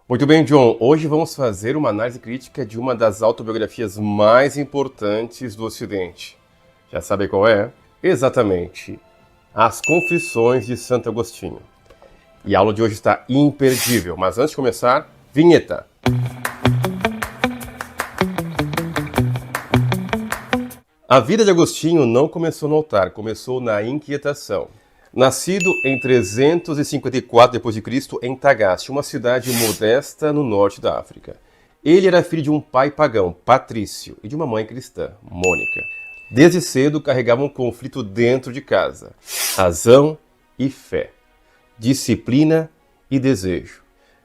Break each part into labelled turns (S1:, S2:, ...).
S1: Muito bem, John. Hoje vamos fazer uma análise crítica de uma das autobiografias mais importantes do Ocidente. Já sabe qual é? Exatamente. As Confissões de Santo Agostinho. E a aula de hoje está imperdível, mas antes de começar, vinheta! A vida de Agostinho não começou no altar, começou na inquietação. Nascido em 354 d.C. em Tagaste, uma cidade modesta no norte da África. Ele era filho de um pai pagão, Patrício, e de uma mãe cristã, Mônica. Desde cedo carregava um conflito dentro de casa: razão e fé, disciplina e desejo,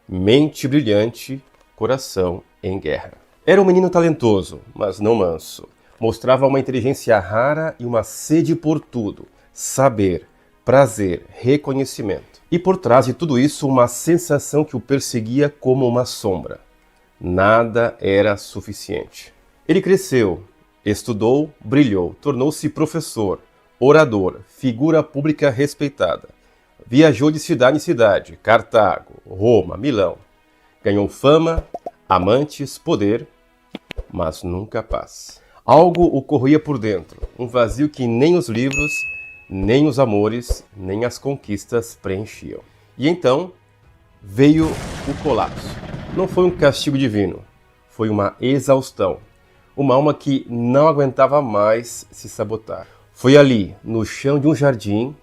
S1: mente brilhante, coração em guerra. Era um menino talentoso, mas não manso. Mostrava uma inteligência rara e uma sede por tudo, saber, prazer, reconhecimento. E por trás de tudo isso, uma sensação que o perseguia como uma sombra. Nada era suficiente. Ele cresceu, estudou, brilhou, tornou-se professor, orador, figura pública respeitada. Viajou de cidade em cidade, Cartago, Roma, Milão. Ganhou fama, amantes, poder, mas nunca paz. Algo o corroía por dentro, um vazio que nem os livros, nem os amores, nem as conquistas preenchiam. E então veio o colapso. Não foi um castigo divino, foi uma exaustão. Uma alma que não aguentava mais se sabotar. Foi ali, no chão de um jardim,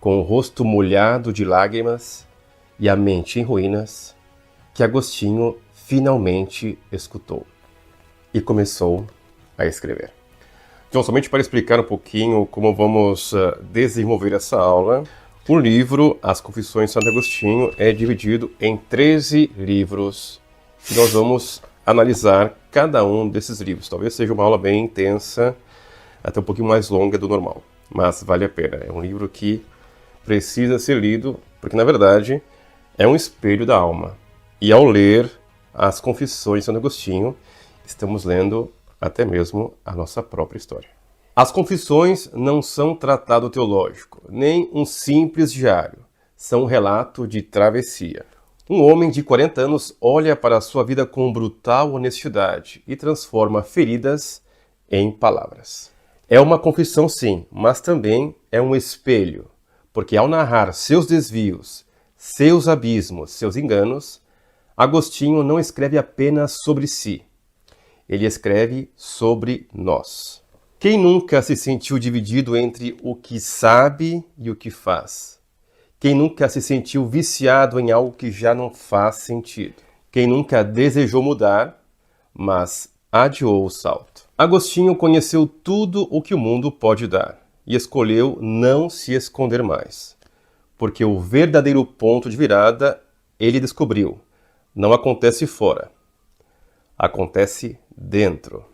S1: com o rosto molhado de lágrimas e a mente em ruínas, que Agostinho finalmente escutou e começou a escrever. Então, somente para explicar um pouquinho como vamos desenvolver essa aula, o livro As Confissões de Santo Agostinho é dividido em 13 livros e nós vamos analisar cada um desses livros. Talvez seja uma aula bem intensa, até um pouquinho mais longa do normal, mas vale a pena. É um livro que precisa ser lido, porque na verdade é um espelho da alma. E ao ler As Confissões de Santo Agostinho, estamos lendo até mesmo a nossa própria história. As Confissões não são tratado teológico, nem um simples diário. São um relato de travessia. Um homem de 40 anos olha para a sua vida com brutal honestidade e transforma feridas em palavras. É uma confissão, sim, mas também é um espelho, porque ao narrar seus desvios, seus abismos, seus enganos, Agostinho não escreve apenas sobre si. Ele escreve sobre nós. Quem nunca se sentiu dividido entre o que sabe e o que faz? Quem nunca se sentiu viciado em algo que já não faz sentido? Quem nunca desejou mudar, mas adiou o salto? Agostinho conheceu tudo o que o mundo pode dar e escolheu não se esconder mais. Porque o verdadeiro ponto de virada, ele descobriu, não acontece fora, acontece dentro.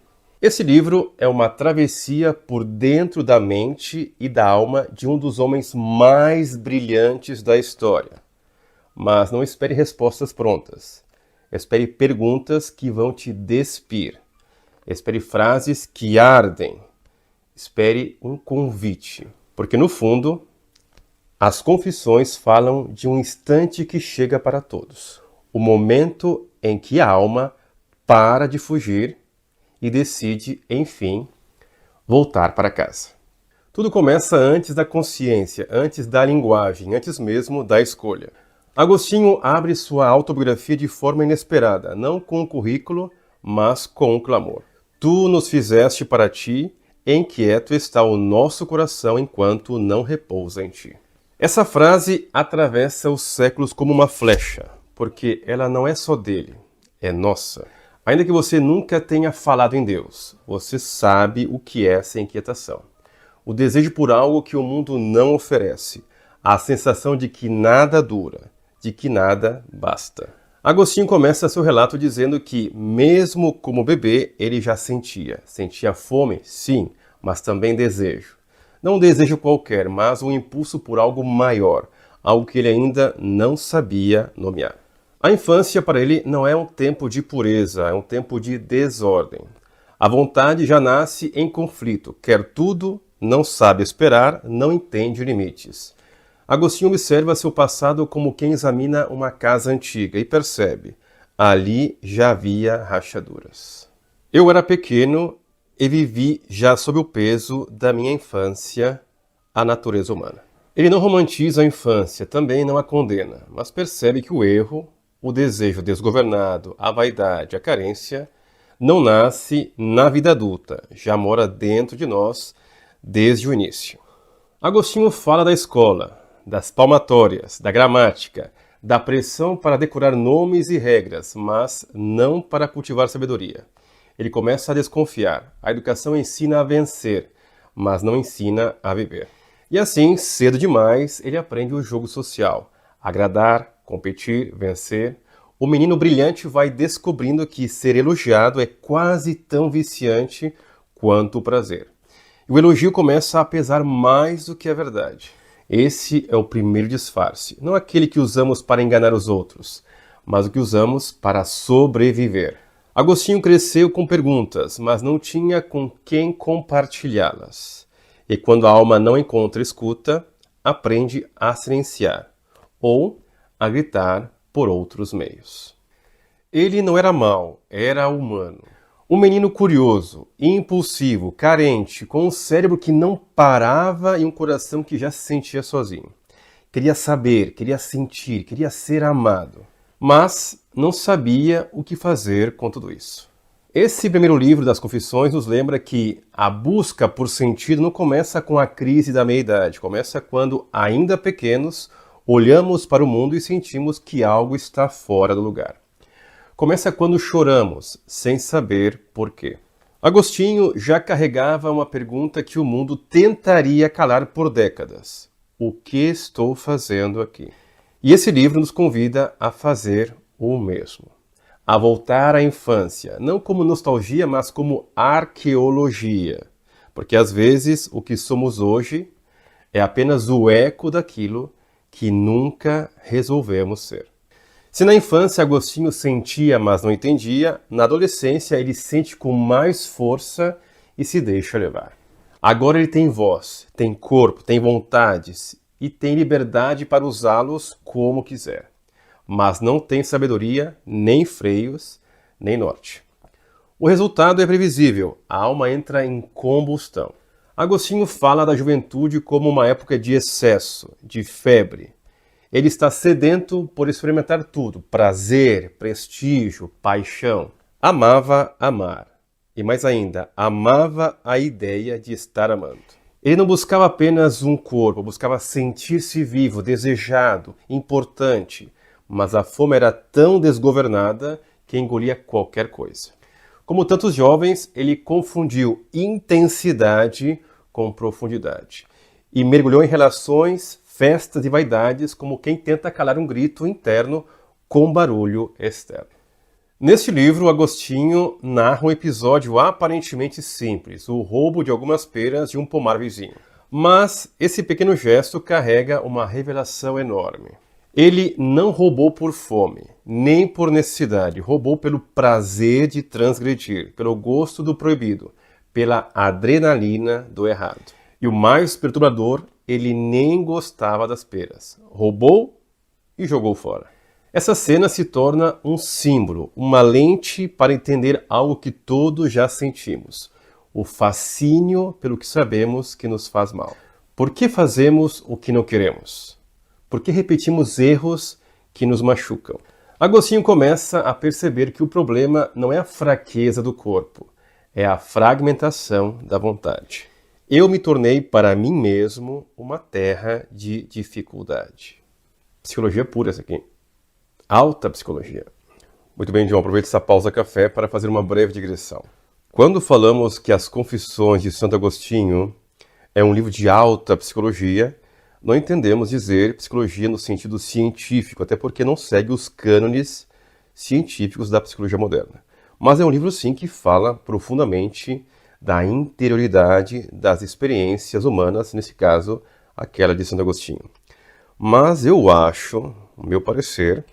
S1: Esse livro é uma travessia por dentro da mente e da alma de um dos homens mais brilhantes da história. Mas não espere respostas prontas. Espere perguntas que vão te despir. Espere frases que ardem. Espere um convite. Porque no fundo, as confissões falam de um instante que chega para todos. O momento em que a alma para de fugir e decide, enfim, voltar para casa. Tudo começa antes da consciência, antes da linguagem, antes mesmo da escolha. Agostinho abre sua autobiografia de forma inesperada, não com um currículo, mas com um clamor. Tu nos fizeste para ti, inquieto está o nosso coração enquanto não repousa em ti. Essa frase atravessa os séculos como uma flecha, porque ela não é só dele, é nossa. Ainda que você nunca tenha falado em Deus, você sabe o que é essa inquietação. O desejo por algo que o mundo não oferece. A sensação de que nada dura, de que nada basta. Agostinho começa seu relato dizendo que, mesmo como bebê, ele já sentia. Sentia fome, sim, mas também desejo. Não um desejo qualquer, mas um impulso por algo maior, algo que ele ainda não sabia nomear. A infância para ele não é um tempo de pureza, é um tempo de desordem. A vontade já nasce em conflito, quer tudo, não sabe esperar, não entende limites. Agostinho observa seu passado como quem examina uma casa antiga e percebe, ali já havia rachaduras. Eu era pequeno e vivi já sob o peso da minha infância a natureza humana. Ele não romantiza a infância, também não a condena, mas percebe que o erro, o desejo desgovernado, a vaidade, a carência, não nasce na vida adulta, já mora dentro de nós desde o início. Agostinho fala da escola, das palmatórias, da gramática, da pressão para decorar nomes e regras, mas não para cultivar sabedoria. Ele começa a desconfiar. A educação ensina a vencer, mas não ensina a viver. E assim, cedo demais, ele aprende o jogo social. Agradar, competir, vencer. O menino brilhante vai descobrindo que ser elogiado é quase tão viciante quanto o prazer. E o elogio começa a pesar mais do que a verdade. Esse é o primeiro disfarce, não aquele que usamos para enganar os outros, mas o que usamos para sobreviver. Agostinho cresceu com perguntas, mas não tinha com quem compartilhá-las. E quando a alma não encontra escuta, aprende a silenciar ou a gritar por outros meios. Ele não era mau, era humano. Um menino curioso, impulsivo, carente, com um cérebro que não parava e um coração que já se sentia sozinho. Queria saber, queria sentir, queria ser amado, mas não sabia o que fazer com tudo isso. Esse primeiro livro das Confissões nos lembra que a busca por sentido não começa com a crise da meia-idade, começa quando, ainda pequenos, olhamos para o mundo e sentimos que algo está fora do lugar. Começa quando choramos, sem saber por quê. Agostinho já carregava uma pergunta que o mundo tentaria calar por décadas. O que estou fazendo aqui? E esse livro nos convida a fazer o mesmo. A voltar à infância, não como nostalgia, mas como arqueologia. Porque às vezes o que somos hoje é apenas o eco daquilo que nunca resolvemos ser. Se na infância Agostinho sentia, mas não entendia, na adolescência ele sente com mais força e se deixa levar. Agora ele tem voz, tem corpo, tem vontades e tem liberdade para usá-los como quiser. Mas não tem sabedoria, nem freios, nem norte. O resultado é previsível, a alma entra em combustão. Agostinho fala da juventude como uma época de excesso, de febre. Ele está sedento por experimentar tudo, prazer, prestígio, paixão. Amava amar. E mais ainda, amava a ideia de estar amando. Ele não buscava apenas um corpo, buscava sentir-se vivo, desejado, importante. Mas a fome era tão desgovernada que engolia qualquer coisa. Como tantos jovens, ele confundiu intensidade com profundidade. E mergulhou em relações, festas e vaidades como quem tenta calar um grito interno com barulho externo. Neste livro, Agostinho narra um episódio aparentemente simples, o roubo de algumas peras de um pomar vizinho. Mas esse pequeno gesto carrega uma revelação enorme. Ele não roubou por fome, nem por necessidade, roubou pelo prazer de transgredir, pelo gosto do proibido, pela adrenalina do errado. E o mais perturbador, ele nem gostava das peras. Roubou e jogou fora. Essa cena se torna um símbolo, uma lente para entender algo que todos já sentimos. O fascínio pelo que sabemos que nos faz mal. Por que fazemos o que não queremos? Por que repetimos erros que nos machucam? Agostinho começa a perceber que o problema não é a fraqueza do corpo, é a fragmentação da vontade. Eu me tornei para mim mesmo uma terra de dificuldade. Psicologia pura essa aqui. Alta psicologia. Muito bem, João, aproveito essa pausa café para fazer uma breve digressão. Quando falamos que as Confissões de Santo Agostinho é um livro de alta psicologia, não entendemos dizer psicologia no sentido científico, até porque não segue os cânones científicos da psicologia moderna. Mas é um livro, sim, que fala profundamente da interioridade das experiências humanas, nesse caso, aquela de Santo Agostinho. Mas eu acho, o meu parecer,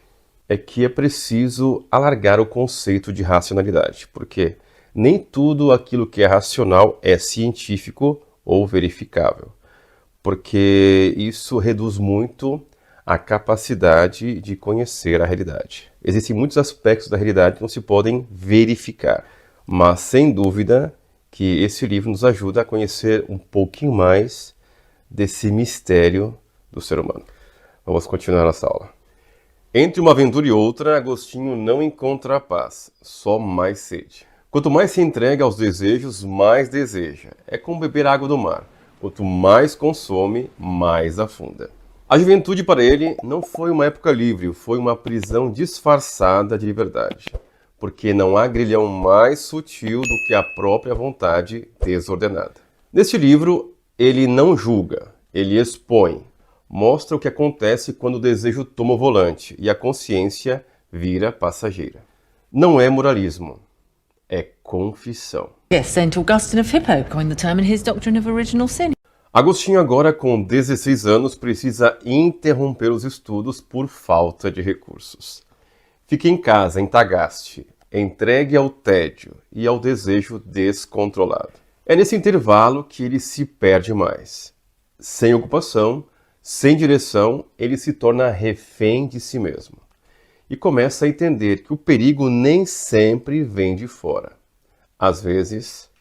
S1: é que é preciso alargar o conceito de racionalidade, porque nem tudo aquilo que é racional é científico ou verificável. porque isso reduz muito a capacidade de conhecer a realidade. Existem muitos aspectos da realidade que não se podem verificar, mas sem dúvida que esse livro nos ajuda a conhecer um pouquinho mais desse mistério do ser humano. Vamos continuar nossa aula. Entre uma aventura e outra, Agostinho não encontra a paz, só mais sede. Quanto mais se entrega aos desejos, mais deseja. É como beber água do mar. Quanto mais consome, mais afunda. A juventude para ele não foi uma época livre, foi uma prisão disfarçada de liberdade. Porque não há grilhão mais sutil do que a própria vontade desordenada. Neste livro, ele não julga, ele expõe. Mostra o que acontece quando o desejo toma o volante e a consciência vira passageira. Não é moralismo, é confissão.
S2: Yes, St. Augustine of Hippo coined the term in his Doctrine of Original Sin.
S1: Agostinho, agora com 16 anos, precisa interromper os estudos por falta de recursos. Fica em casa, em Tagaste, entregue ao tédio e ao desejo descontrolado. É nesse intervalo que ele se perde mais. Sem ocupação, sem direção, ele se torna refém de si mesmo. E começa a entender que o perigo nem sempre vem de fora. Às vezes,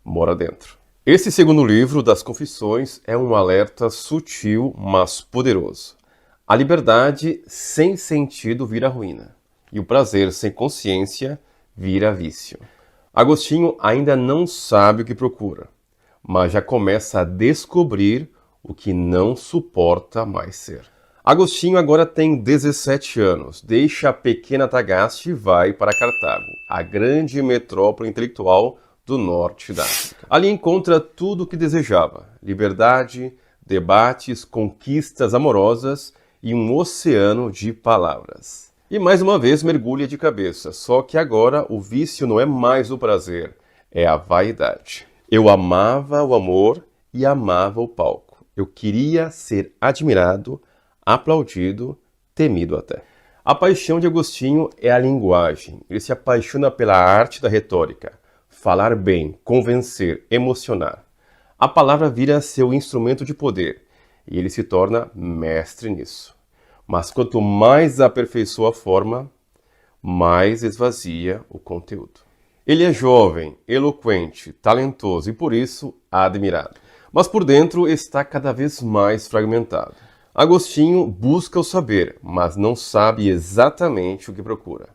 S1: mora dentro. Esse segundo livro das Confissões é um alerta sutil, mas poderoso. A liberdade sem sentido vira ruína, e o prazer sem consciência vira vício. Agostinho ainda não sabe o que procura, mas já começa a descobrir o que não suporta mais ser. Agostinho agora tem 17 anos, deixa a pequena Tagaste e vai para Cartago, a grande metrópole intelectual do norte da África. Ali encontra tudo o que desejava: liberdade, debates, conquistas amorosas e um oceano de palavras. E mais uma vez mergulha de cabeça, só que agora o vício não é mais o prazer, é a vaidade. Eu amava o amor e amava o palco. Eu queria ser admirado, aplaudido, temido até. A paixão de Agostinho é a linguagem. Ele se apaixona pela arte da retórica. Falar bem, convencer, emocionar. A palavra vira seu instrumento de poder e ele se torna mestre nisso. Mas quanto mais aperfeiçoa a forma, mais esvazia o conteúdo. Ele é jovem, eloquente, talentoso e por isso admirado. Mas por dentro está cada vez mais fragmentado. Agostinho busca o saber, mas não sabe exatamente o que procura.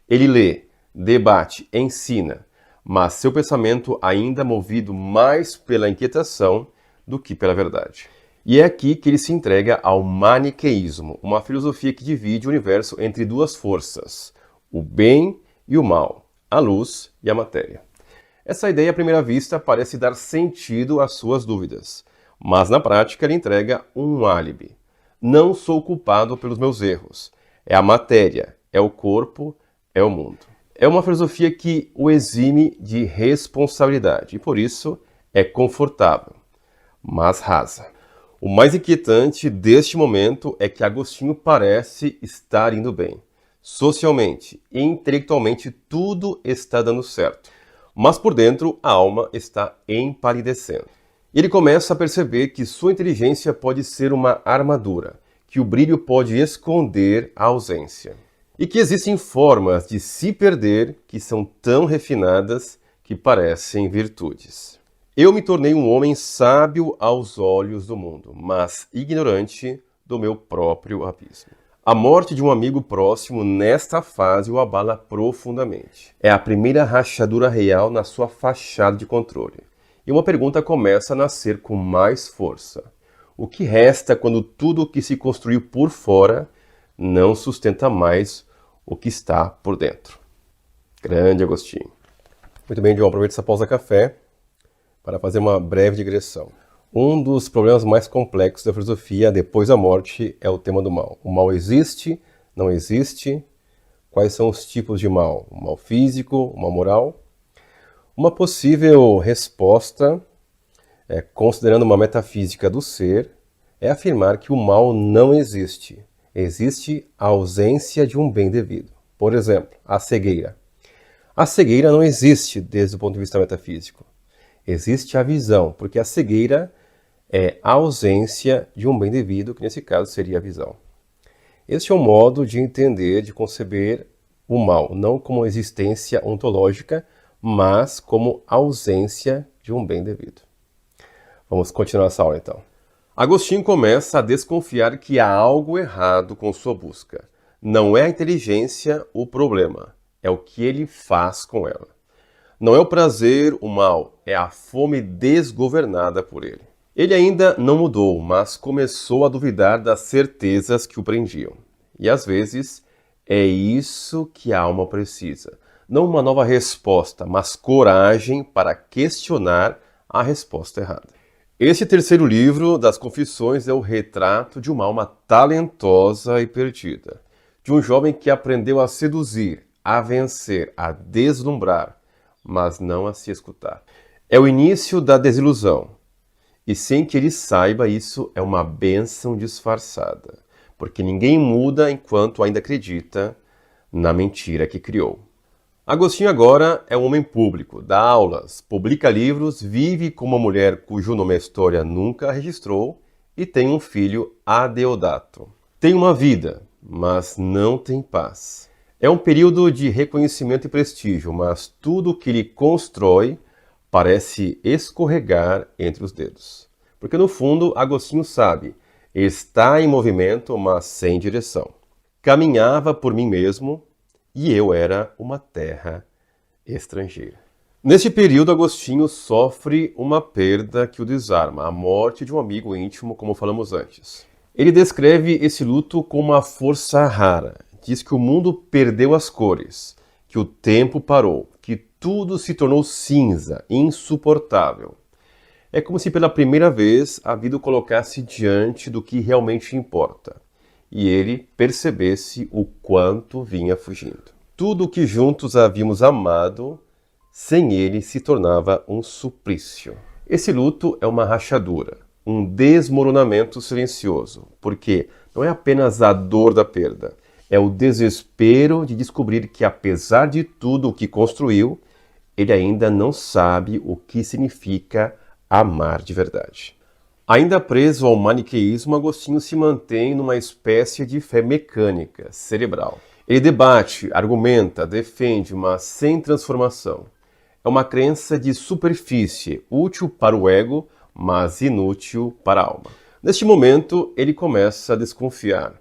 S1: Ele lê, debate, ensina, mas seu pensamento ainda movido mais pela inquietação do que pela verdade. E é aqui que ele se entrega ao maniqueísmo, uma filosofia que divide o universo entre duas forças, o bem e o mal, a luz e a matéria. Essa ideia, à primeira vista, parece dar sentido às suas dúvidas, mas na prática ele entrega um álibi. Não sou culpado pelos meus erros. É a matéria, é o corpo, é o mundo. É uma filosofia que o exime de responsabilidade e, por isso, é confortável, mas rasa. O mais inquietante deste momento é que Agostinho parece estar indo bem. Socialmente e intelectualmente tudo está dando certo, mas por dentro a alma está empalidecendo. Ele começa a perceber que sua inteligência pode ser uma armadura, que o brilho pode esconder a ausência. E que existem formas de se perder que são tão refinadas que parecem virtudes. Eu me tornei um homem sábio aos olhos do mundo, mas ignorante do meu próprio abismo. A morte de um amigo próximo nesta fase o abala profundamente. É a primeira rachadura real na sua fachada de controle. E uma pergunta começa a nascer com mais força. O que resta quando tudo o que se construiu por fora não sustenta mais o que está por dentro? Grande Agostinho. Muito bem, João, aproveita essa pausa café para fazer uma breve digressão. Um dos problemas mais complexos da filosofia depois da morte é o tema do mal. O mal existe? Não existe? Quais são os tipos de mal? O mal físico, o mal moral? Uma possível resposta, considerando uma metafísica do ser, é afirmar que o mal não existe. Existe a ausência de um bem devido. Por exemplo, a cegueira. A cegueira não existe desde o ponto de vista metafísico. Existe a visão, porque a cegueira é a ausência de um bem devido, que nesse caso seria a visão. Este é um modo de entender, de conceber o mal, não como existência ontológica, mas como ausência de um bem devido. Vamos continuar essa aula então. Agostinho começa a desconfiar que há algo errado com sua busca. Não é a inteligência o problema, é o que ele faz com ela. Não é o prazer o mal, é a fome desgovernada por ele. Ele ainda não mudou, mas começou a duvidar das certezas que o prendiam. E às vezes é isso que a alma precisa. Não uma nova resposta, mas coragem para questionar a resposta errada. Este terceiro livro das Confissões é o retrato de uma alma talentosa e perdida. De um jovem que aprendeu a seduzir, a vencer, a deslumbrar, mas não a se escutar. É o início da desilusão. E sem que ele saiba, isso é uma bênção disfarçada, porque ninguém muda enquanto ainda acredita na mentira que criou. Agostinho agora é um homem público, dá aulas, publica livros, vive com uma mulher cujo nome a história nunca registrou e tem um filho, Adeodato. Tem uma vida, mas não tem paz. É um período de reconhecimento e prestígio, mas tudo que ele constrói parece escorregar entre os dedos. Porque no fundo, Agostinho sabe, está em movimento, mas sem direção. Caminhava por mim mesmo e eu era uma terra estrangeira. Neste período, Agostinho sofre uma perda que o desarma, a morte de um amigo íntimo, como falamos antes. Ele descreve esse luto como uma força rara. Diz que o mundo perdeu as cores, que o tempo parou, que tudo se tornou cinza, insuportável. É como se pela primeira vez a vida o colocasse diante do que realmente importa, e ele percebesse o quanto vinha fugindo. Tudo o que juntos havíamos amado, sem ele se tornava um suplício. Esse luto é uma rachadura, um desmoronamento silencioso, porque não é apenas a dor da perda, é o desespero de descobrir que, apesar de tudo o que construiu, ele ainda não sabe o que significa amar de verdade. Ainda preso ao maniqueísmo, Agostinho se mantém numa espécie de fé mecânica, cerebral. Ele debate, argumenta, defende, mas sem transformação. É uma crença de superfície, útil para o ego, mas inútil para a alma. Neste momento, ele começa a desconfiar.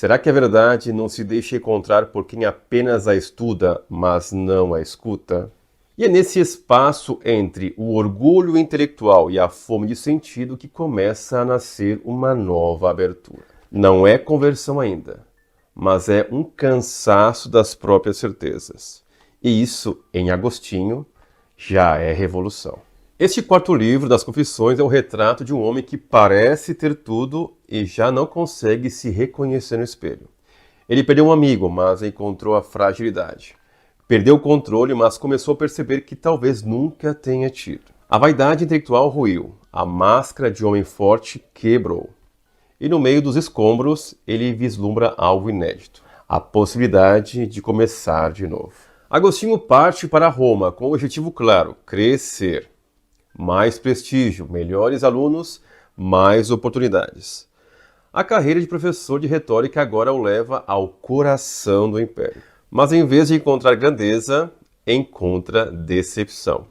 S1: Será que a verdade não se deixa encontrar por quem apenas a estuda, mas não a escuta? E é nesse espaço entre o orgulho intelectual e a fome de sentido que começa a nascer uma nova abertura. Não é conversão ainda, mas é um cansaço das próprias certezas. E isso, em Agostinho, já é revolução. Este quarto livro das Confissões é o retrato de um homem que parece ter tudo e já não consegue se reconhecer no espelho. Ele perdeu um amigo, mas encontrou a fragilidade. Perdeu o controle, mas começou a perceber que talvez nunca tenha tido. A vaidade intelectual ruiu, a máscara de homem forte quebrou. E no meio dos escombros, ele vislumbra algo inédito, a possibilidade de começar de novo. Agostinho parte para Roma com o objetivo claro, crescer. Mais prestígio, melhores alunos, mais oportunidades. A carreira de professor de retórica agora o leva ao coração do império. Mas em vez de encontrar grandeza, encontra decepção.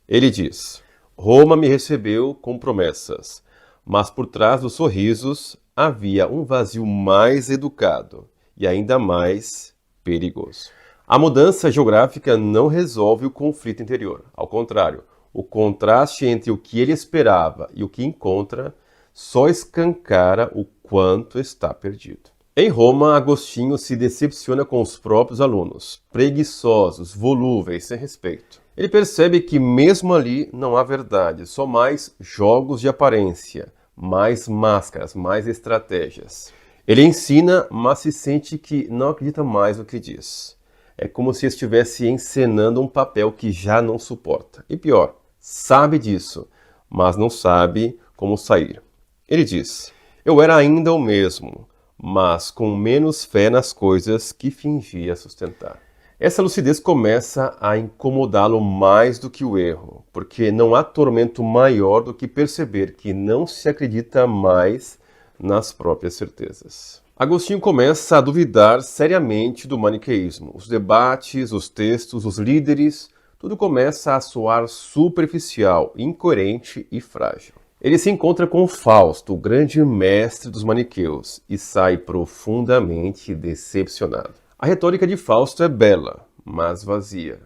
S1: Ele diz: Roma me recebeu com promessas, mas por trás dos sorrisos havia um vazio mais educado e ainda mais perigoso. A mudança geográfica não resolve o conflito interior. Ao contrário, o contraste entre o que ele esperava e o que encontra só escancara o quanto está perdido. Em Roma, Agostinho se decepciona com os próprios alunos, preguiçosos, volúveis, sem respeito. Ele percebe que mesmo ali não há verdade, só mais jogos de aparência, mais máscaras, mais estratégias. Ele ensina, mas se sente que não acredita mais no que diz. É como se estivesse encenando um papel que já não suporta. E pior, sabe disso, mas não sabe como sair. Ele diz: eu era ainda o mesmo, mas com menos fé nas coisas que fingia sustentar. Essa lucidez começa a incomodá-lo mais do que o erro, porque não há tormento maior do que perceber que não se acredita mais nas próprias certezas. Agostinho começa a duvidar seriamente do maniqueísmo. Os debates, os textos, os líderes, tudo começa a soar superficial, incoerente e frágil. Ele se encontra com Fausto, o grande mestre dos maniqueus, e sai profundamente decepcionado. A retórica de Fausto é bela, mas vazia.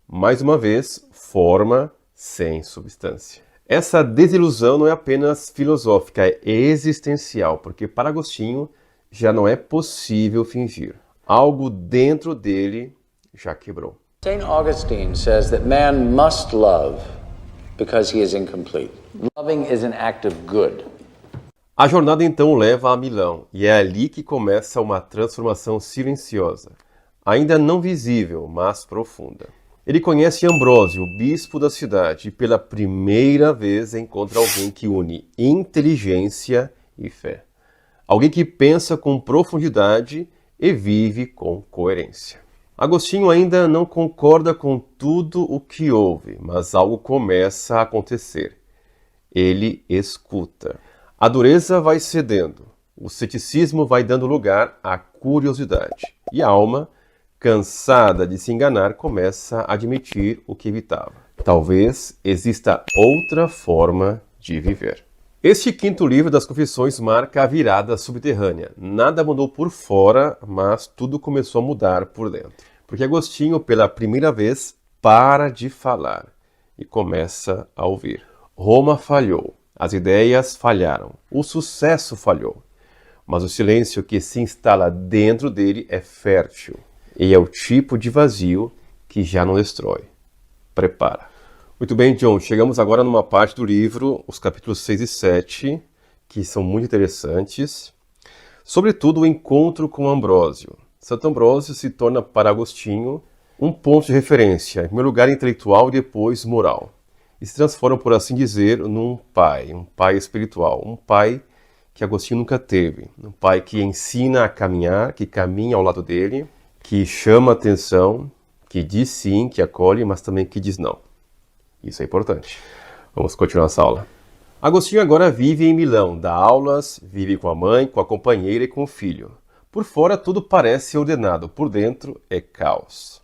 S1: Mais uma vez, forma sem substância. Essa desilusão não é apenas filosófica, é existencial, porque para Agostinho já não é possível fingir. Algo dentro dele já quebrou.
S3: St. Augustine says that man must love because he is incomplete. Loving is an act of good.
S1: A jornada então o leva a Milão, e é ali que começa uma transformação silenciosa, ainda não visível, mas profunda. Ele conhece Ambrósio, o bispo da cidade, e pela primeira vez encontra alguém que une inteligência e fé. Alguém que pensa com profundidade e vive com coerência. Agostinho ainda não concorda com tudo o que ouve, mas algo começa a acontecer. Ele escuta. A dureza vai cedendo, o ceticismo vai dando lugar à curiosidade, e a alma, cansada de se enganar, começa a admitir o que evitava. Talvez exista outra forma de viver. Este quinto livro das Confissões marca a virada subterrânea. Nada mudou por fora, mas tudo começou a mudar por dentro. Porque Agostinho, pela primeira vez, para de falar e começa a ouvir. Roma falhou. As ideias falharam, o sucesso falhou, mas o silêncio que se instala dentro dele é fértil e é o tipo de vazio que já não destrói. Prepara. Muito bem, John, chegamos agora numa parte do livro, os capítulos 6 e 7, que são muito interessantes, sobretudo o encontro com Ambrósio. Santo Ambrósio se torna para Agostinho um ponto de referência, em primeiro lugar intelectual e depois moral. E se transforma, por assim dizer, num pai espiritual, um pai que Agostinho nunca teve, um pai que ensina a caminhar, que caminha ao lado dele, que chama a atenção, que diz sim, que acolhe, mas também que diz não. Isso é importante. Vamos continuar essa aula. Agostinho agora vive em Milão, dá aulas, vive com a mãe, com a companheira e com o filho. Por fora tudo parece ordenado, por dentro é caos.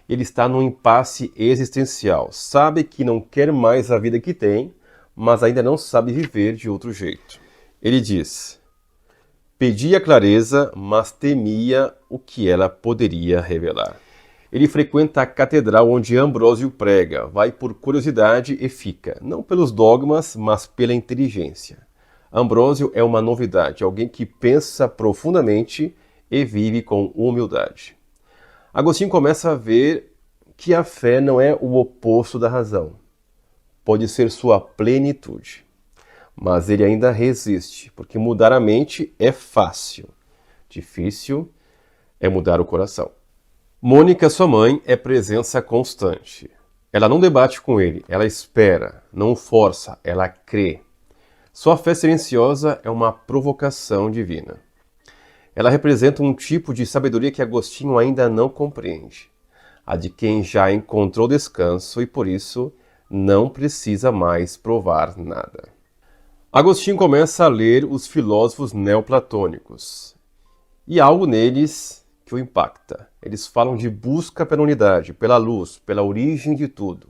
S1: Ele está num impasse existencial, sabe que não quer mais a vida que tem, mas ainda não sabe viver de outro jeito. Ele diz: pedia clareza, mas temia o que ela poderia revelar. Ele frequenta a catedral onde Ambrósio prega, vai por curiosidade e fica, não pelos dogmas, mas pela inteligência. Ambrósio é uma novidade, alguém que pensa profundamente e vive com humildade. Agostinho começa a ver que a fé não é o oposto da razão. Pode ser sua plenitude. Mas ele ainda resiste, porque mudar a mente é fácil. Difícil é mudar o coração. Mônica, sua mãe, é presença constante. Ela não debate com ele, ela espera, não o força, ela crê. Sua fé silenciosa é uma provocação divina. Ela representa um tipo de sabedoria que Agostinho ainda não compreende. A de quem já encontrou descanso e, por isso, não precisa mais provar nada. Agostinho começa a ler os filósofos neoplatônicos. E há algo neles que o impacta. Eles falam de busca pela unidade, pela luz, pela origem de tudo.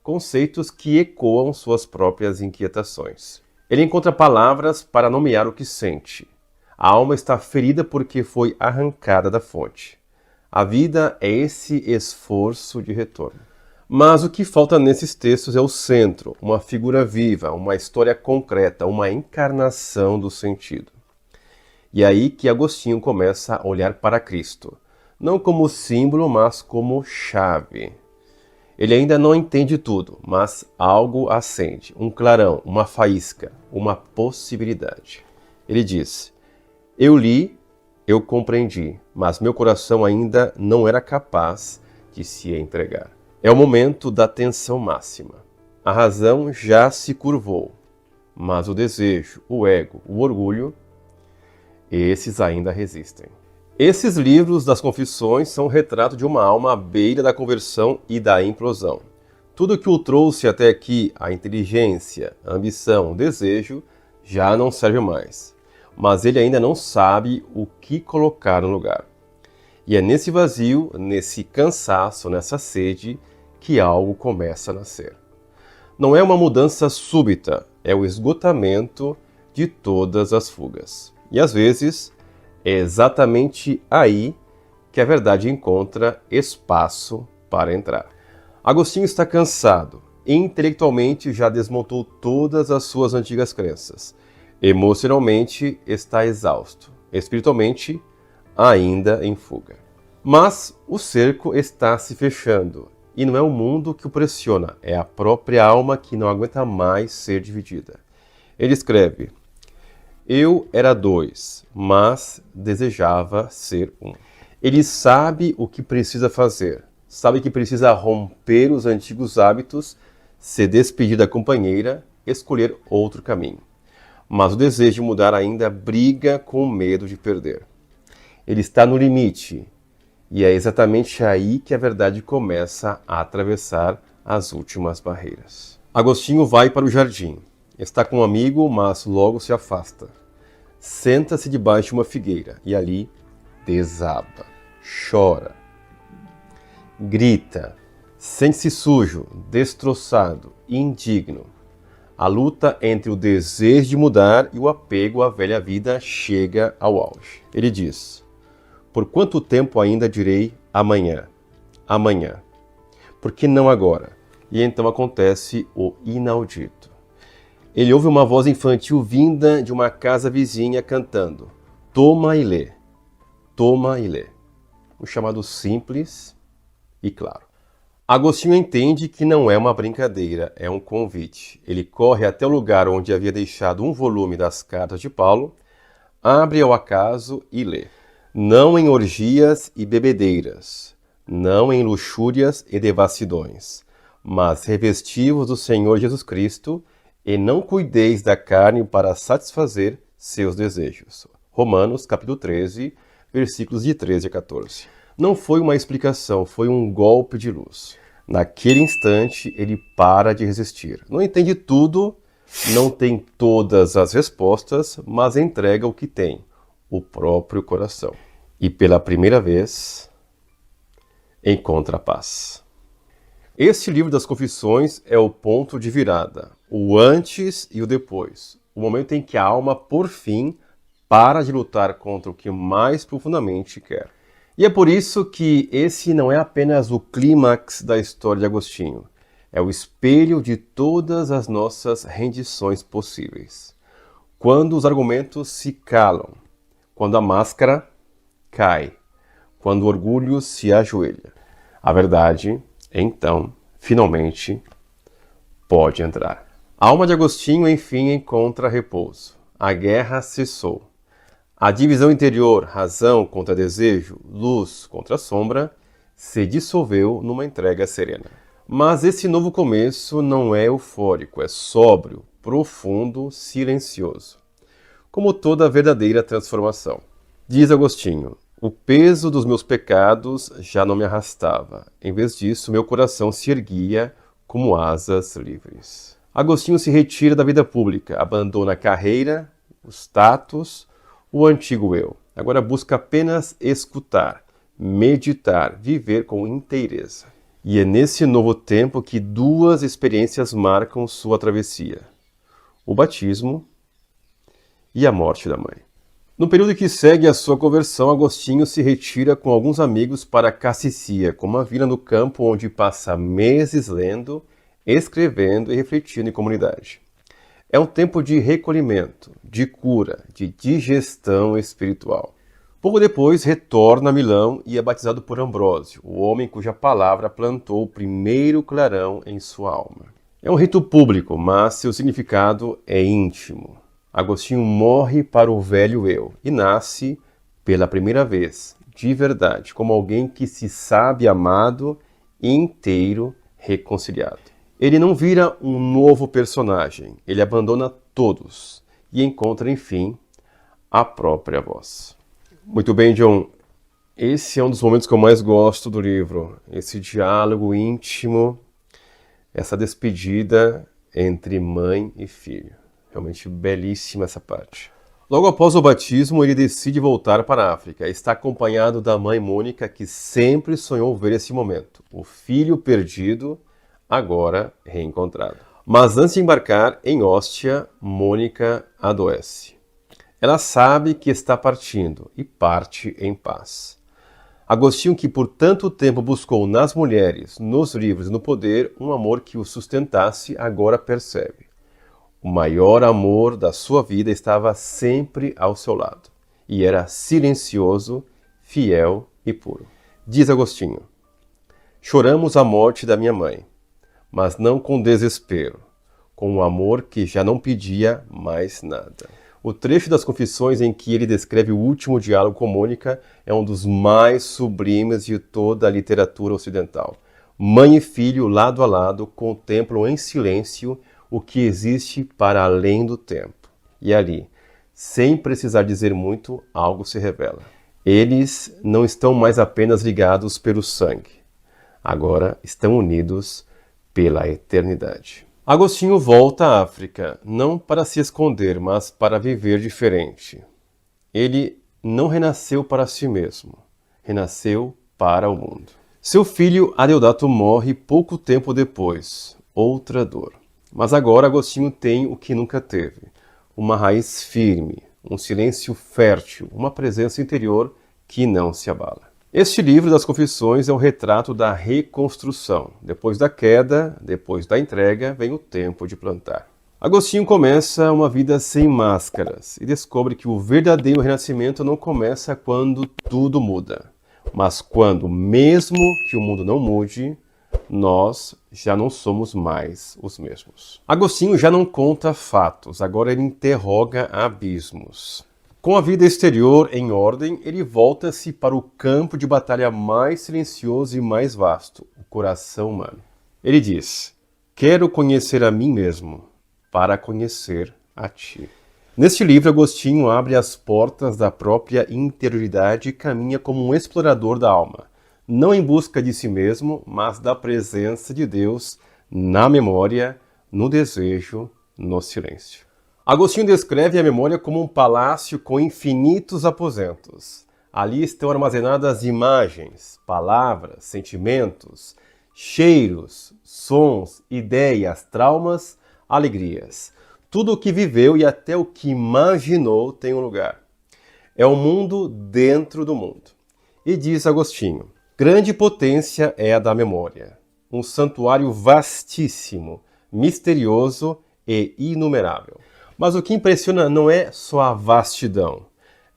S1: Conceitos que ecoam suas próprias inquietações. Ele encontra palavras para nomear o que sente. A alma está ferida porque foi arrancada da fonte. A vida é esse esforço de retorno. Mas o que falta nesses textos é o centro, uma figura viva, uma história concreta, uma encarnação do sentido. E é aí que Agostinho começa a olhar para Cristo, não como símbolo, mas como chave. Ele ainda não entende tudo, mas algo acende, um clarão, uma faísca, uma possibilidade. Ele diz: eu li, eu compreendi, mas meu coração ainda não era capaz de se entregar. É o momento da tensão máxima. A razão já se curvou, mas o desejo, o ego, o orgulho, esses ainda resistem. Esses livros das Confissões são um retrato de uma alma à beira da conversão e da implosão. Tudo que o trouxe até aqui, a inteligência, a ambição, o desejo, já não serve mais. Mas ele ainda não sabe o que colocar no lugar. E é nesse vazio, nesse cansaço, nessa sede, que algo começa a nascer. Não é uma mudança súbita, é o esgotamento de todas as fugas. E às vezes, é exatamente aí que a verdade encontra espaço para entrar. Agostinho está cansado, intelectualmente já desmontou todas as suas antigas crenças. Emocionalmente está exausto, espiritualmente ainda em fuga. Mas o cerco está se fechando, e não é o mundo que o pressiona, é a própria alma que não aguenta mais ser dividida. Ele escreve: eu era dois, mas desejava ser um. Ele sabe o que precisa fazer, sabe que precisa romper os antigos hábitos, se despedir da companheira, escolher outro caminho. Mas o desejo de mudar ainda briga com o medo de perder. Ele está no limite, e é exatamente aí que a verdade começa a atravessar as últimas barreiras. Agostinho vai para o jardim. Está com um amigo, mas logo se afasta. Senta-se debaixo de uma figueira e ali desaba, chora, grita, sente-se sujo, destroçado, indigno. A luta entre o desejo de mudar e o apego à velha vida chega ao auge. Ele diz: por quanto tempo ainda direi amanhã? Amanhã. Por que não agora? E então acontece o inaudito. Ele ouve uma voz infantil vinda de uma casa vizinha cantando: toma e lê, toma e lê. Um chamado simples e claro. Agostinho entende que não é uma brincadeira, é um convite. Ele corre até o lugar onde havia deixado um volume das cartas de Paulo, abre ao acaso e lê. Não em orgias e bebedeiras, não em luxúrias e devassidões, mas revestivos do Senhor Jesus Cristo e não cuideis da carne para satisfazer seus desejos. Romanos, capítulo 13, versículos de 13 a 14. Não foi uma explicação, foi um golpe de luz. Naquele instante, ele para de resistir. Não entende tudo, não tem todas as respostas, mas entrega o que tem, o próprio coração. E pela primeira vez, encontra a paz. Este livro das Confissões é o ponto de virada, o antes e o depois. O momento em que a alma, por fim, para de lutar contra o que mais profundamente quer. E é por isso que esse não é apenas o clímax da história de Agostinho. É o espelho de todas as nossas rendições possíveis. Quando os argumentos se calam, quando a máscara cai, quando o orgulho se ajoelha, a verdade, então, finalmente, pode entrar. A alma de Agostinho, enfim, encontra repouso. A guerra cessou. A divisão interior, razão contra desejo, luz contra sombra, se dissolveu numa entrega serena. Mas esse novo começo não é eufórico, é sóbrio, profundo, silencioso. Como toda verdadeira transformação. Diz Agostinho: o peso dos meus pecados já não me arrastava. Em vez disso, meu coração se erguia como asas livres. Agostinho se retira da vida pública, abandona a carreira, o status, o antigo eu. Agora busca apenas escutar, meditar, viver com inteireza. E é nesse novo tempo que duas experiências marcam sua travessia: o batismo e a morte da mãe. No período que segue a sua conversão, Agostinho se retira com alguns amigos para Cassicia, uma vila no campo onde passa meses lendo, escrevendo e refletindo em comunidade. É um tempo de recolhimento, de cura, de digestão espiritual. Pouco depois, retorna a Milão e é batizado por Ambrósio, o homem cuja palavra plantou o primeiro clarão em sua alma. É um rito público, mas seu significado é íntimo. Agostinho morre para o velho eu e nasce, pela primeira vez, de verdade, como alguém que se sabe amado e inteiro reconciliado. Ele não vira um novo personagem, ele abandona todos e encontra, enfim, a própria voz. Muito bem, John. Esse é um dos momentos que eu mais gosto do livro. Esse diálogo íntimo, essa despedida entre mãe e filho. Realmente belíssima essa parte. Logo após o batismo, ele decide voltar para a África. Está acompanhado da mãe Mônica, que sempre sonhou ver esse momento. O filho perdido, agora reencontrado. Mas antes de embarcar em Óstia, Mônica adoece. Ela sabe que está partindo e parte em paz. Agostinho, que por tanto tempo buscou nas mulheres, nos livros e no poder um amor que o sustentasse, agora percebe. O maior amor da sua vida estava sempre ao seu lado, e era silencioso, fiel e puro. Diz Agostinho: choramos a morte da minha mãe, mas não com desespero, com um amor que já não pedia mais nada. O trecho das Confissões em que ele descreve o último diálogo com Mônica é um dos mais sublimes de toda a literatura ocidental. Mãe e filho, lado a lado, contemplam em silêncio o que existe para além do tempo. E ali, sem precisar dizer muito, algo se revela. Eles não estão mais apenas ligados pelo sangue. Agora estão unidos pela eternidade. Agostinho volta à África, não para se esconder, mas para viver diferente. Ele não renasceu para si mesmo, renasceu para o mundo. Seu filho Adeodato morre pouco tempo depois, outra dor. Mas agora Agostinho tem o que nunca teve, uma raiz firme, um silêncio fértil, uma presença interior que não se abala. Este livro das Confissões é um retrato da reconstrução. Depois da queda, depois da entrega, vem o tempo de plantar. Agostinho começa uma vida sem máscaras e descobre que o verdadeiro renascimento não começa quando tudo muda, mas quando, mesmo que o mundo não mude, nós já não somos mais os mesmos. Agostinho já não conta fatos, agora ele interroga abismos. Com a vida exterior em ordem, ele volta-se para o campo de batalha mais silencioso e mais vasto, o coração humano. Ele diz: quero conhecer a mim mesmo, para conhecer a ti. Neste livro, Agostinho abre as portas da própria interioridade e caminha como um explorador da alma, não em busca de si mesmo, mas da presença de Deus na memória, no desejo, no silêncio. Agostinho descreve a memória como um palácio com infinitos aposentos. Ali estão armazenadas imagens, palavras, sentimentos, cheiros, sons, ideias, traumas, alegrias. Tudo o que viveu e até o que imaginou tem um lugar. É um mundo dentro do mundo. E diz Agostinho: grande potência é a da memória, um santuário vastíssimo, misterioso e inumerável. Mas o que impressiona não é só a vastidão,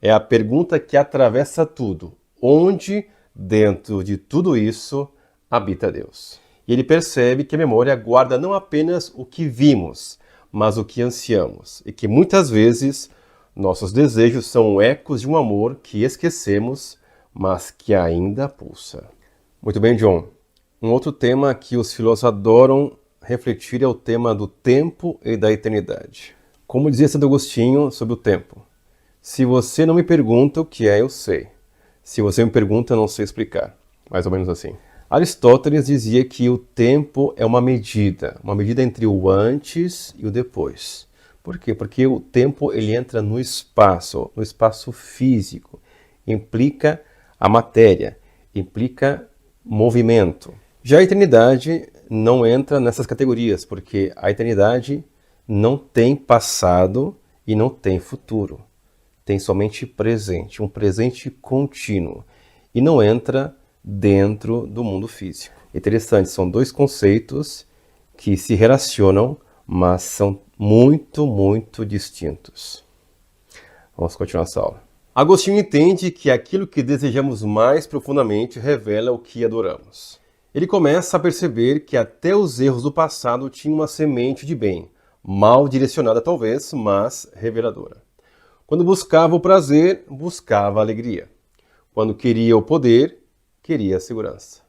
S1: é a pergunta que atravessa tudo: onde, dentro de tudo isso, habita Deus? E ele percebe que a memória guarda não apenas o que vimos, mas o que ansiamos, e que muitas vezes nossos desejos são ecos de um amor que esquecemos, mas que ainda pulsa. Muito bem, John. Um outro tema que os filósofos adoram refletir é o tema do tempo e da eternidade. Como dizia Santo Agostinho sobre o tempo: se você não me pergunta o que é, eu sei. Se você me pergunta, eu não sei explicar. Mais ou menos assim. Aristóteles dizia que o tempo é uma medida entre o antes e o depois. Por quê? Porque o tempo ele entra no espaço físico, implica a matéria, implica movimento. Já a eternidade não entra nessas categorias, porque a eternidade não tem passado e não tem futuro. Tem somente presente, um presente contínuo. E não entra dentro do mundo físico. Interessante, são dois conceitos que se relacionam, mas são muito, muito distintos. Vamos continuar essa aula. Agostinho entende que aquilo que desejamos mais profundamente revela o que adoramos. Ele começa a perceber que até os erros do passado tinham uma semente de bem, mal direcionada talvez, mas reveladora. Quando buscava o prazer, buscava a alegria. Quando queria o poder, queria a segurança.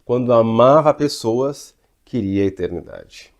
S1: Quando amava pessoas, queria a eternidade.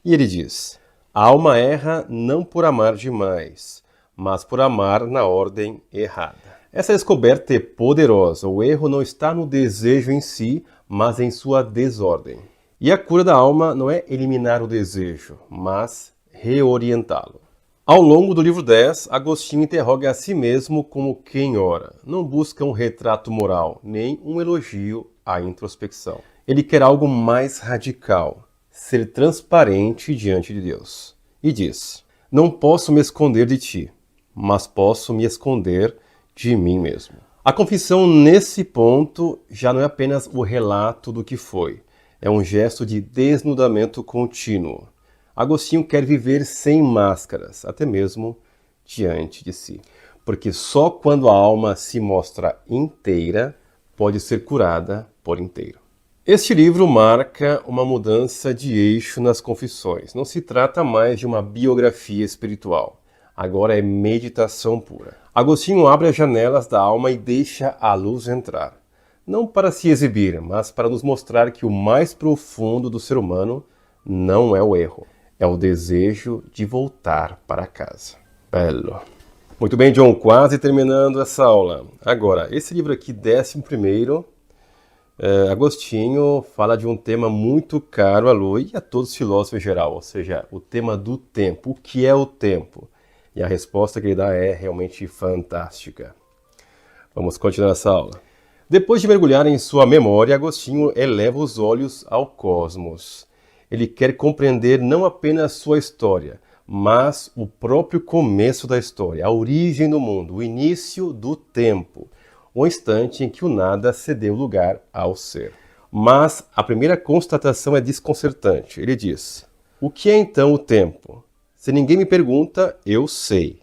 S1: E ele diz: a alma erra não por amar demais, mas por amar na ordem errada. Essa descoberta é poderosa. O erro não está no desejo em si, mas em sua desordem. E a cura da alma não é eliminar o desejo, mas reorientá-lo. Ao longo do livro 10, Agostinho interroga a si mesmo como quem ora. Não busca um retrato moral, nem um elogio à introspecção. Ele quer algo mais radical, ser transparente diante de Deus. E diz: não posso me esconder de ti, mas posso me esconder de mim mesmo. A confissão nesse ponto já não é apenas o relato do que foi, é um gesto de desnudamento contínuo. Agostinho quer viver sem máscaras, até mesmo diante de si. Porque só quando a alma se mostra inteira, pode ser curada por inteiro. Este livro marca uma mudança de eixo nas confissões. Não se trata mais de uma biografia espiritual. Agora é meditação pura. Agostinho abre as janelas da alma e deixa a luz entrar. Não para se exibir, mas para nos mostrar que o mais profundo do ser humano não é o erro. É o desejo de voltar para casa. Belo. Muito bem, John, quase terminando essa aula. Agora, esse livro aqui, 11º, Agostinho fala de um tema muito caro a Lu e a todos os filósofos em geral, ou seja, o tema do tempo. O que é o tempo? E a resposta que ele dá é realmente fantástica. Vamos continuar essa aula. Depois de mergulhar em sua memória, Agostinho eleva os olhos ao cosmos. Ele quer compreender não apenas sua história, mas o próprio começo da história, a origem do mundo, o início do tempo, o instante em que o nada cedeu lugar ao ser. Mas a primeira constatação é desconcertante. Ele diz: o que é então o tempo? Se ninguém me pergunta, eu sei.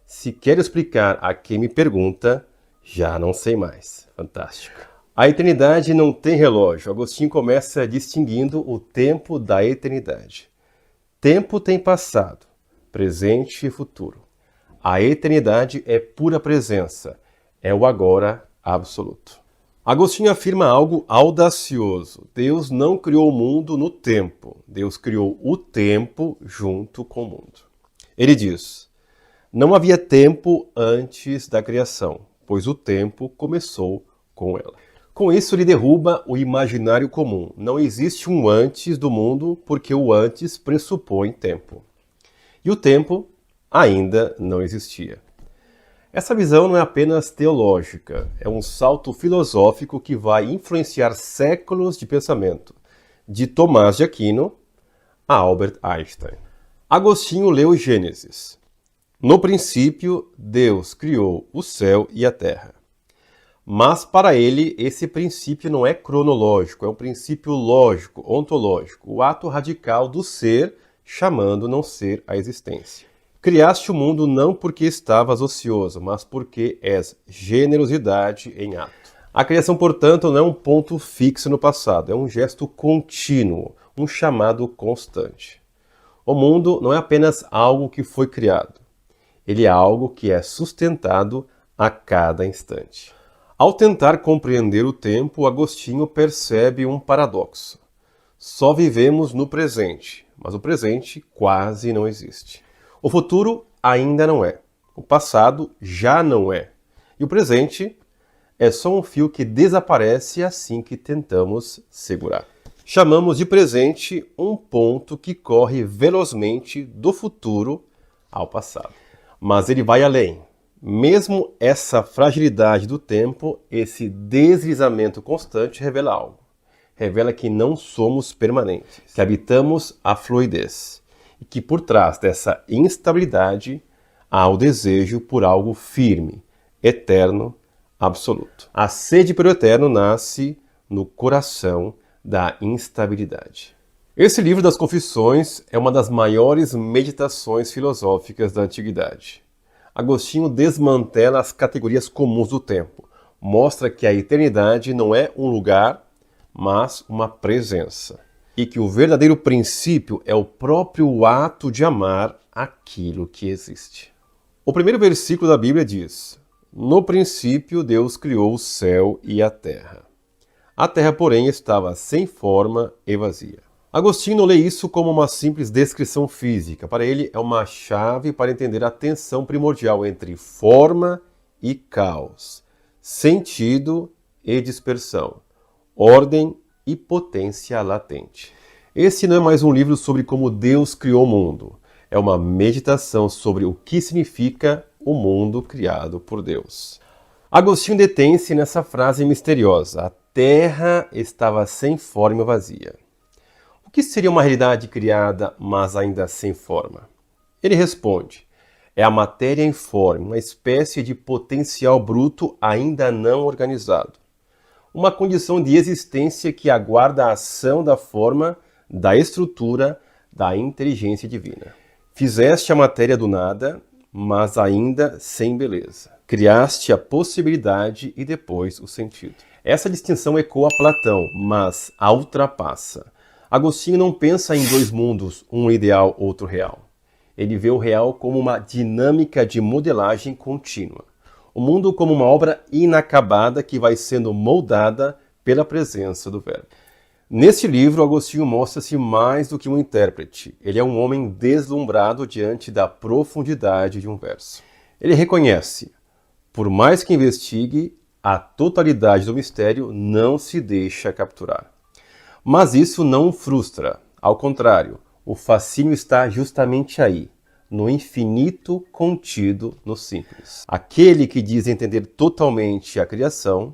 S1: Se quero explicar a quem me pergunta, já não sei mais. Fantástico. A eternidade não tem relógio. Agostinho começa distinguindo o tempo da eternidade. Tempo tem passado, presente e futuro. A eternidade é pura presença, é o agora absoluto. Agostinho afirma algo audacioso. Deus não criou o mundo no tempo. Deus criou o tempo junto com o mundo. Ele diz: não havia tempo antes da criação, pois o tempo começou com ela. Com isso, ele derruba o imaginário comum. Não existe um antes do mundo, porque o antes pressupõe tempo. E o tempo ainda não existia. Essa visão não é apenas teológica, é um salto filosófico que vai influenciar séculos de pensamento, de Tomás de Aquino a Albert Einstein. Agostinho leu Gênesis. No princípio, Deus criou o céu e a terra. Mas para ele, esse princípio não é cronológico, é um princípio lógico, ontológico, o ato radical do ser chamando não ser a existência. Criaste o mundo não porque estavas ocioso, mas porque és generosidade em ato. A criação, portanto, não é um ponto fixo no passado, é um gesto contínuo, um chamado constante. O mundo não é apenas algo que foi criado, ele é algo que é sustentado a cada instante. Ao tentar compreender o tempo, Agostinho percebe um paradoxo. Só vivemos no presente, mas o presente quase não existe. O futuro ainda não é. O passado já não é. E o presente é só um fio que desaparece assim que tentamos segurar. Chamamos de presente um ponto que corre velozmente do futuro ao passado. Mas ele vai além. Mesmo essa fragilidade do tempo, esse deslizamento constante revela algo. Revela que não somos permanentes, que habitamos a fluidez. E que por trás dessa instabilidade há o desejo por algo firme, eterno, absoluto. A sede pelo eterno nasce no coração da instabilidade. Esse livro das Confissões é uma das maiores meditações filosóficas da antiguidade. Agostinho desmantela as categorias comuns do tempo, mostra que a eternidade não é um lugar, mas uma presença. E que o verdadeiro princípio é o próprio ato de amar aquilo que existe. O primeiro versículo da Bíblia diz: no princípio Deus criou o céu e a terra. A terra, porém, estava sem forma e vazia. Agostinho não lê isso como uma simples descrição física. Para ele, é uma chave para entender a tensão primordial entre forma e caos, sentido e dispersão, ordem e potência latente. Esse não é mais um livro sobre como Deus criou o mundo. É uma meditação sobre o que significa o mundo criado por Deus. Agostinho detém-se nessa frase misteriosa: a terra estava sem forma e vazia. O que seria uma realidade criada, mas ainda sem forma? Ele responde: é a matéria informe, uma espécie de potencial bruto ainda não organizado. Uma condição de existência que aguarda a ação da forma, da estrutura, da inteligência divina. Fizeste a matéria do nada, mas ainda sem beleza. Criaste a possibilidade e depois o sentido. Essa distinção ecoa Platão, mas a ultrapassa. Agostinho não pensa em dois mundos, um ideal, outro real. Ele vê o real como uma dinâmica de modelagem contínua. O mundo como uma obra inacabada que vai sendo moldada pela presença do Verbo. Neste livro, Agostinho mostra-se mais do que um intérprete. Ele é um homem deslumbrado diante da profundidade de um verso. Ele reconhece, por mais que investigue, a totalidade do mistério não se deixa capturar. Mas isso não o frustra. Ao contrário, o fascínio está justamente aí, no infinito contido no simples. Aquele que diz entender totalmente a criação,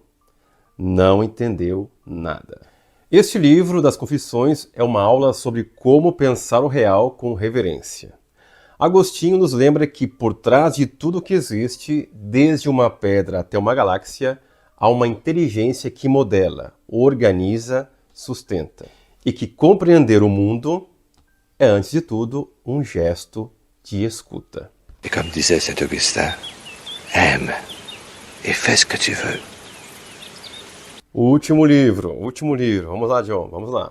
S1: não entendeu nada. Este livro das Confissões é uma aula sobre como pensar o real com reverência. Agostinho nos lembra que por trás de tudo que existe, desde uma pedra até uma galáxia, há uma inteligência que modela, organiza, sustenta. E que compreender o mundo é, antes de tudo, um gesto de escuta.
S4: Et comme disait Saint Augustin, aime et fais ce que tu veux.
S1: O último livro. Vamos lá, John, vamos lá.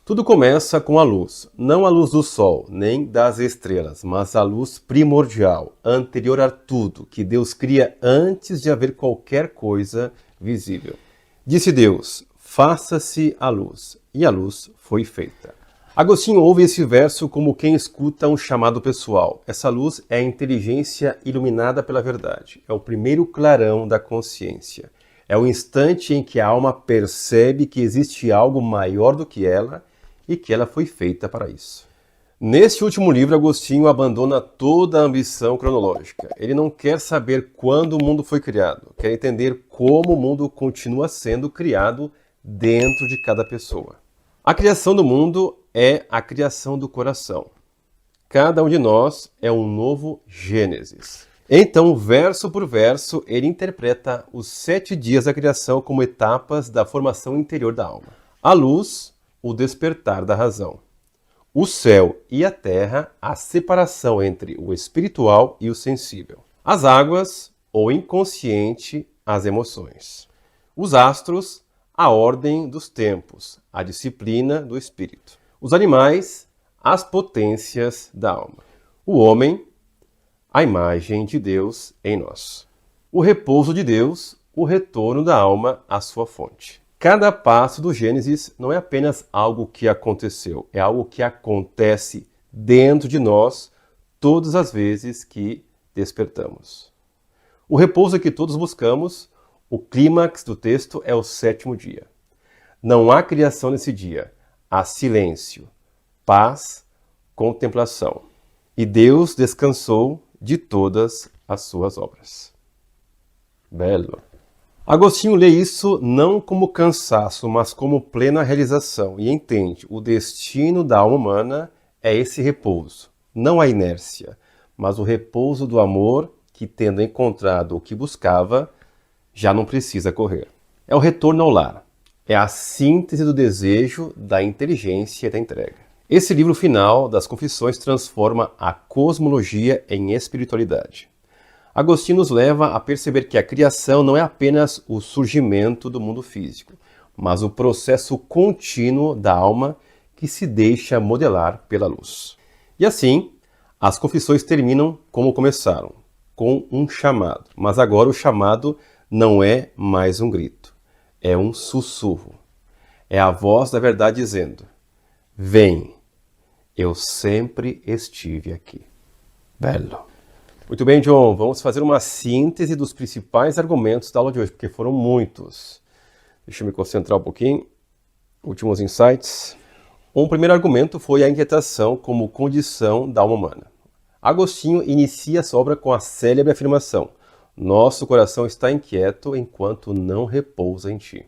S1: Tudo começa com a luz. Não a luz do sol, nem das estrelas, mas a luz primordial, anterior a tudo, que Deus cria antes de haver qualquer coisa visível. Disse Deus: faça-se a luz, e a luz foi feita. Agostinho ouve esse verso como quem escuta um chamado pessoal. Essa luz é a inteligência iluminada pela verdade. É o primeiro clarão da consciência. É o instante em que a alma percebe que existe algo maior do que ela e que ela foi feita para isso. Neste último livro, Agostinho abandona toda a ambição cronológica. Ele não quer saber quando o mundo foi criado, quer entender como o mundo continua sendo criado dentro de cada pessoa. A criação do mundo é a criação do coração. Cada um de nós é um novo Gênesis. Então, verso por verso, ele interpreta os 7 dias da criação como etapas da formação interior da alma. A luz, o despertar da razão. O céu e a terra, a separação entre o espiritual e o sensível. As águas, o inconsciente, as emoções. Os astros, a ordem dos tempos, a disciplina do espírito. Os animais, as potências da alma. O homem, a imagem de Deus em nós. O repouso de Deus, o retorno da alma à sua fonte. Cada passo do Gênesis não é apenas algo que aconteceu, é algo que acontece dentro de nós todas as vezes que despertamos. O repouso que todos buscamos, o clímax do texto é o 7º dia. Não há criação nesse dia, há silêncio, paz, contemplação. E Deus descansou de todas as suas obras. Belo. Agostinho lê isso não como cansaço, mas como plena realização e entende: o destino da alma humana é esse repouso, não a inércia, mas o repouso do amor que, tendo encontrado o que buscava, já não precisa correr. É o retorno ao lar, é a síntese do desejo, da inteligência e da entrega. Esse livro final das Confissões transforma a cosmologia em espiritualidade. Agostinho nos leva a perceber que a criação não é apenas o surgimento do mundo físico, mas o processo contínuo da alma que se deixa modelar pela luz. E assim, as Confissões terminam como começaram, com um chamado. Mas agora o chamado não é mais um grito, é um sussurro. É a voz da verdade dizendo: vem, eu sempre estive aqui. Belo. Muito bem, John, vamos fazer uma síntese dos principais argumentos da aula de hoje, porque foram muitos. Deixa eu me concentrar um pouquinho. Últimos insights. Um primeiro argumento foi a inquietação como condição da alma humana. Agostinho inicia sua obra com a célebre afirmação: nosso coração está inquieto enquanto não repousa em ti.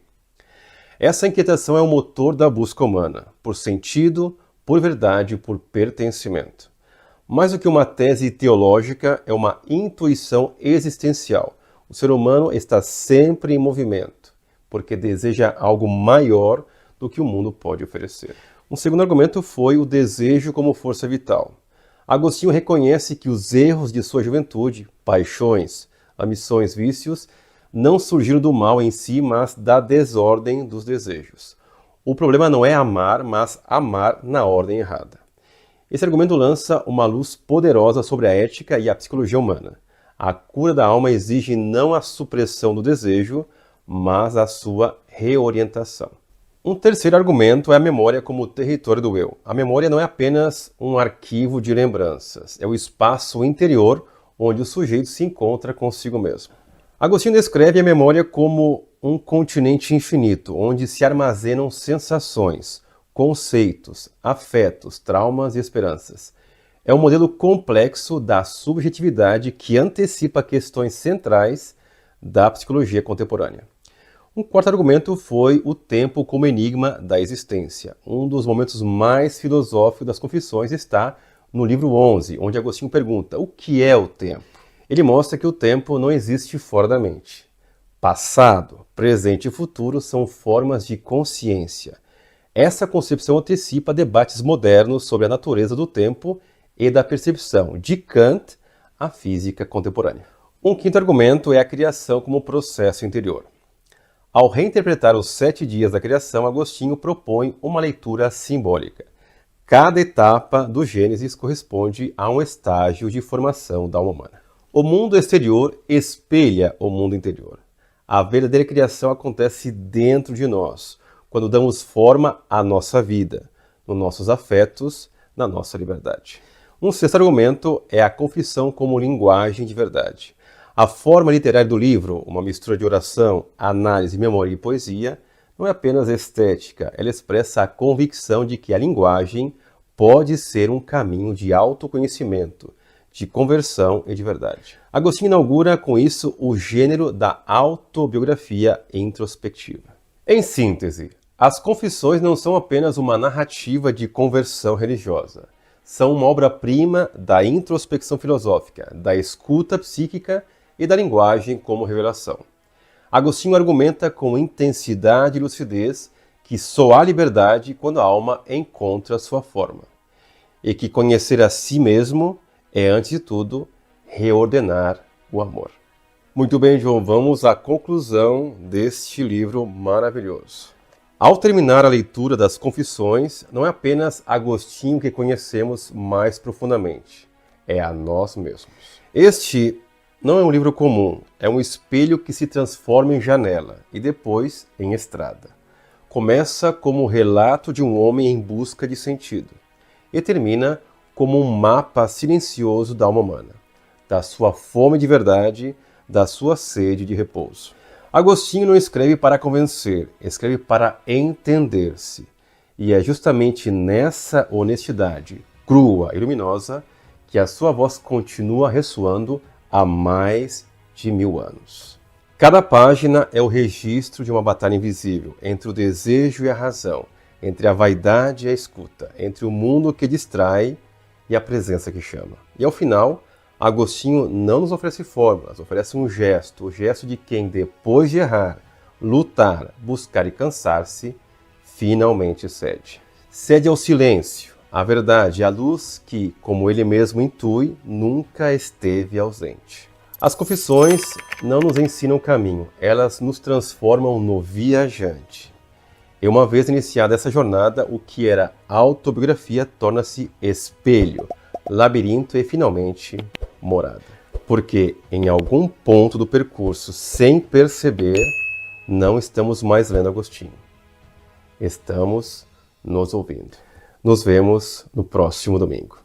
S1: Essa inquietação é o motor da busca humana, por sentido, por verdade, por pertencimento. Mais do que uma tese teológica, é uma intuição existencial. O ser humano está sempre em movimento, porque deseja algo maior do que o mundo pode oferecer. Um segundo argumento foi o desejo como força vital. Agostinho reconhece que os erros de sua juventude, paixões, ambições, vícios, não surgiram do mal em si, mas da desordem dos desejos. O problema não é amar, mas amar na ordem errada. Esse argumento lança uma luz poderosa sobre a ética e a psicologia humana. A cura da alma exige não a supressão do desejo, mas a sua reorientação. Um terceiro argumento é a memória como território do eu. A memória não é apenas um arquivo de lembranças, é o espaço interior onde o sujeito se encontra consigo mesmo. Agostinho descreve a memória como um continente infinito, onde se armazenam sensações, conceitos, afetos, traumas e esperanças. É um modelo complexo da subjetividade que antecipa questões centrais da psicologia contemporânea. Um quarto argumento foi o tempo como enigma da existência. Um dos momentos mais filosóficos das Confissões está no livro 11, onde Agostinho pergunta: o que é o tempo? Ele mostra que o tempo não existe fora da mente. Passado, presente e futuro são formas de consciência. Essa concepção antecipa debates modernos sobre a natureza do tempo e da percepção, de Kant à física contemporânea. Um quinto argumento é a criação como processo interior. Ao reinterpretar os 7 dias da criação, Agostinho propõe uma leitura simbólica. Cada etapa do Gênesis corresponde a um estágio de formação da alma humana. O mundo exterior espelha o mundo interior. A verdadeira criação acontece dentro de nós, quando damos forma à nossa vida, nos nossos afetos, na nossa liberdade. Um sexto argumento é a confissão como linguagem de verdade. A forma literária do livro, uma mistura de oração, análise, memória e poesia, não é apenas estética, ela expressa a convicção de que a linguagem pode ser um caminho de autoconhecimento, de conversão e de verdade. Agostinho inaugura com isso o gênero da autobiografia introspectiva. Em síntese, as Confissões não são apenas uma narrativa de conversão religiosa. São uma obra-prima da introspecção filosófica, da escuta psíquica e da linguagem como revelação. Agostinho argumenta com intensidade e lucidez que só há liberdade quando a alma encontra sua forma, e que conhecer a si mesmo é, antes de tudo, reordenar o amor. Muito bem, João, vamos à conclusão deste livro maravilhoso. Ao terminar a leitura das Confissões, não é apenas Agostinho que conhecemos mais profundamente, é a nós mesmos. Este não é um livro comum, é um espelho que se transforma em janela e depois em estrada. Começa como o relato de um homem em busca de sentido e termina como um mapa silencioso da alma humana, da sua fome de verdade, da sua sede de repouso. Agostinho não escreve para convencer, escreve para entender-se. E é justamente nessa honestidade crua e luminosa que a sua voz continua ressoando há mais de 1000 anos. Cada página é o registro de uma batalha invisível entre o desejo e a razão, entre a vaidade e a escuta, entre o mundo que distrai e a presença que chama. E ao final, Agostinho não nos oferece fórmulas, oferece um gesto, o gesto de quem, depois de errar, lutar, buscar e cansar-se, finalmente cede. Cede ao silêncio, à verdade, à luz que, como ele mesmo intui, nunca esteve ausente. As Confissões não nos ensinam o caminho, elas nos transformam no viajante. E uma vez iniciada essa jornada, o que era autobiografia torna-se espelho, labirinto e, finalmente, morada. Porque, em algum ponto do percurso, sem perceber, não estamos mais lendo Agostinho. Estamos nos ouvindo. Nos vemos no próximo domingo.